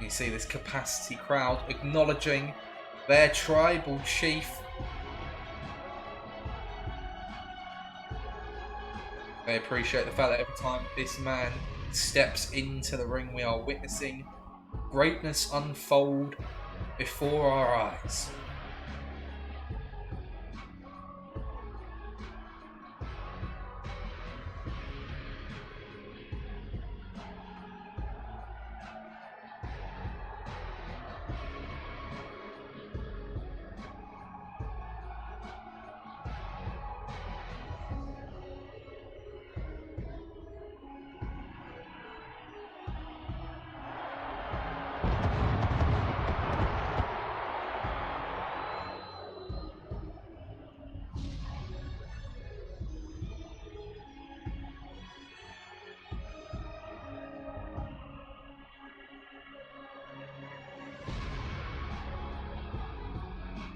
[SPEAKER 1] You see this capacity crowd acknowledging their tribal chief. They appreciate the fact that every time this man steps into the ring, we are witnessing greatness unfold before our eyes.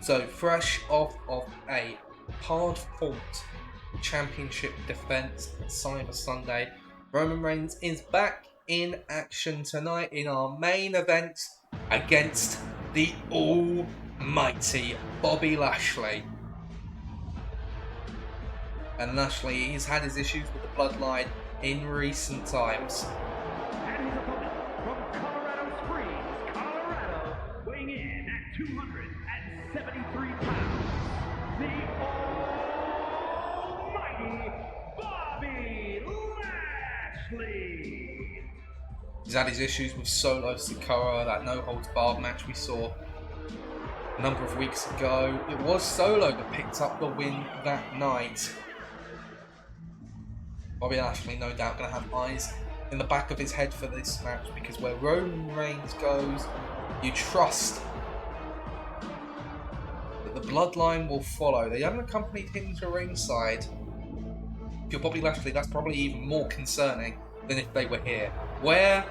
[SPEAKER 1] So, fresh off of a hard-fought championship defense at Cyber Sunday, Roman Reigns is back in action tonight in our main event against the almighty Bobby Lashley. And Lashley, he's had his issues with the bloodline in recent times.
[SPEAKER 2] And his opponent from Colorado Springs, Colorado, weighing in at 273 pounds, the almighty Bobby Lashley.
[SPEAKER 1] He's had his issues with Solo Sikoa, that no-holds-barred match we saw a number of weeks ago. It was Solo that picked up the win that night. Bobby Lashley, no doubt, going to have eyes in the back of his head for this match, because where Roman Reigns goes, you trust that the bloodline will follow. They haven't accompanied him to ringside. If you're Bobby Lashley, that's probably even more concerning than if they were here. Where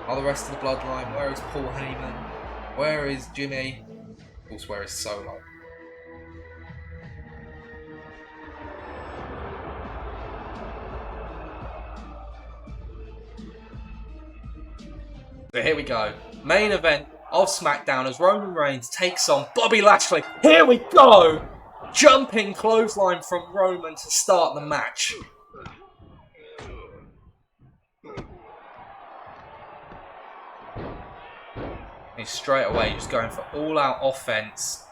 [SPEAKER 1] are the rest of the bloodline? Where is Paul Heyman? Where is Jimmy? Of course, where is Solo? So here we go. Main event of SmackDown as Roman Reigns takes on Bobby Lashley. Here we go! Jumping clothesline from Roman to start the match. He's straight away just going for all-out offense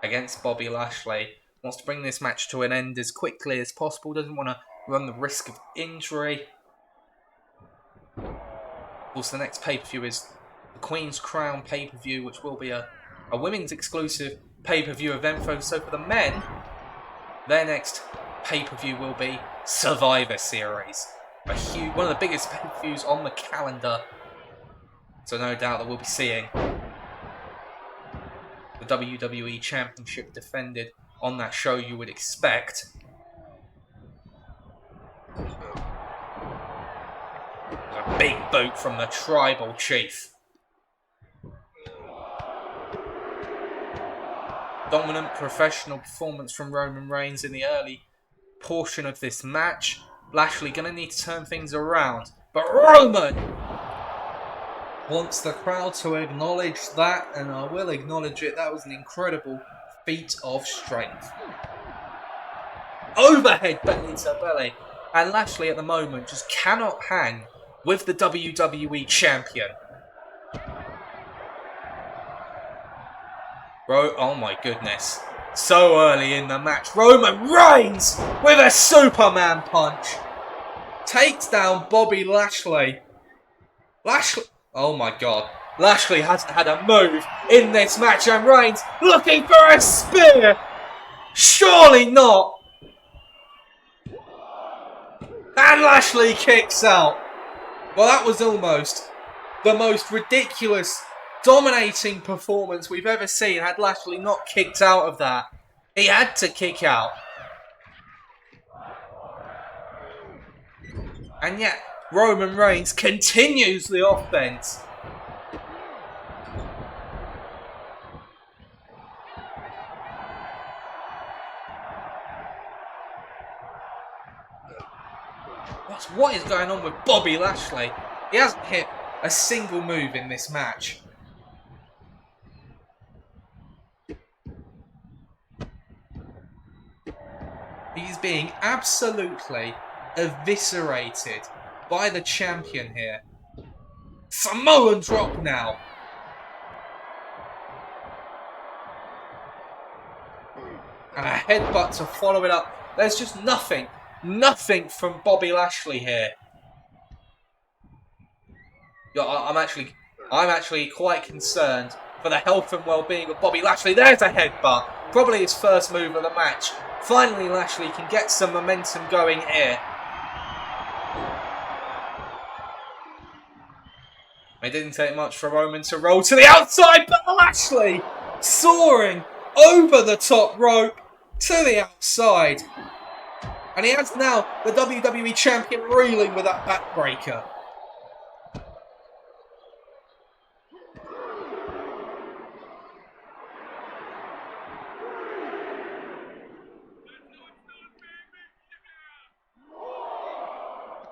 [SPEAKER 1] against Bobby Lashley. Wants to bring this match to an end as quickly as possible. Doesn't want to run the risk of injury. Of course, the next pay-per-view is the Queen's Crown pay-per-view, which will be a women's exclusive pay-per-view event. So for the men, their next pay-per-view will be Survivor Series. One of the biggest pay-per-views on the calendar. So no doubt that we'll be seeing the WWE Championship defended on that show, you would expect. A big boot from the Tribal Chief. Dominant professional performance from Roman Reigns in the early portion of this match. Lashley going to need to turn things around. But Roman wants the crowd to acknowledge that, and I will acknowledge it. That was an incredible feat of strength. Overhead belly to belly. And Lashley at the moment just cannot hang with the WWE Champion. Oh my goodness. So early in the match, Roman Reigns with a Superman punch takes down Bobby Lashley. Oh my god. Lashley hasn't had a move in this match, and Reigns looking for a spear. Surely not. And Lashley kicks out. Well, that was almost the most ridiculous, dominating performance we've ever seen had Lashley not kicked out of that. He had to kick out. And yet, Roman Reigns continues the offense. What is going on with Bobby Lashley? He hasn't hit a single move in this match. He's being absolutely eviscerated by the champion here. Samoan drop now. And a headbutt to follow it up. There's just nothing from Bobby Lashley here. I'm actually quite concerned for the health and well-being of Bobby Lashley. There's a headbutt. Probably his first move of the match. Finally, Lashley can get some momentum going here. It didn't take much for Roman to roll to the outside, but Lashley soaring over the top rope to the outside. And he has now the WWE Champion reeling with that backbreaker.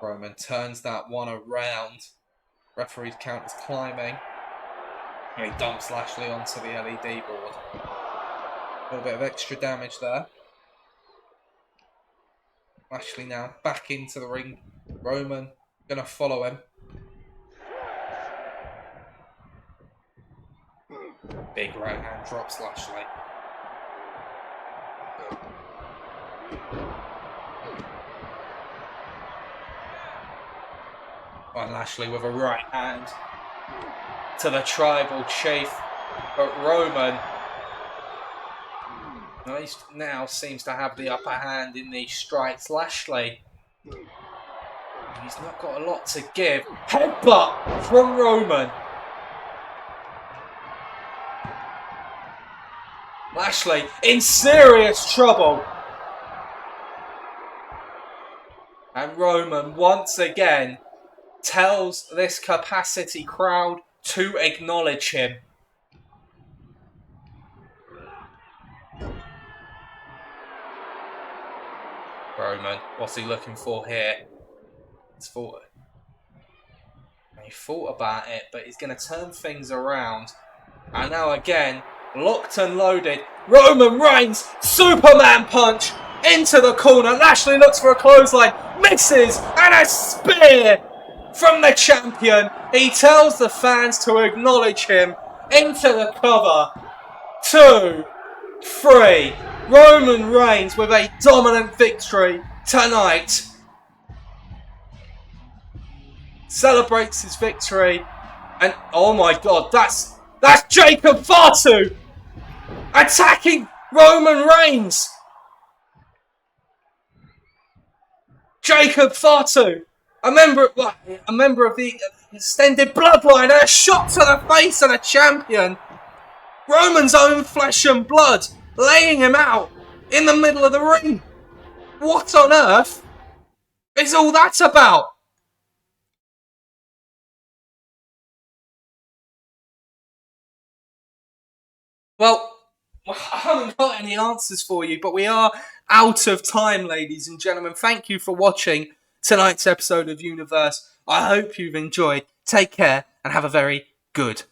[SPEAKER 1] Roman turns that one around. Referee's count is climbing. And he dumps Lashley onto the LED board. A little bit of extra damage there. Lashley now back into the ring. Roman gonna follow him. Big right hand drops Lashley. And Lashley with a right hand to the tribal chief. But Roman now seems to have the upper hand in these strikes. Lashley, he's not got a lot to give. Headbutt from Roman. Lashley in serious trouble. And Roman once again tells this capacity crowd to acknowledge him. Roman, what's he looking for here? He thought about it, but he's going to turn things around. And now again, locked and loaded. Roman Reigns, Superman punch into the corner. Lashley looks for a clothesline, misses, and a spear from the champion. He tells the fans to acknowledge him into the cover. 2, 3. Roman Reigns with a dominant victory tonight. Celebrates his victory. And oh my god, that's Jacob Fatu attacking Roman Reigns. Jacob Fatu, a member of the extended bloodline, and a shot to the face of the champion. Roman's own flesh and blood, laying him out in the middle of the ring. What on earth is all that about? Well, I haven't got any answers for you, but we are out of time, ladies and gentlemen. Thank you for watching tonight's episode of Universe. I hope you've enjoyed. Take care and have a very good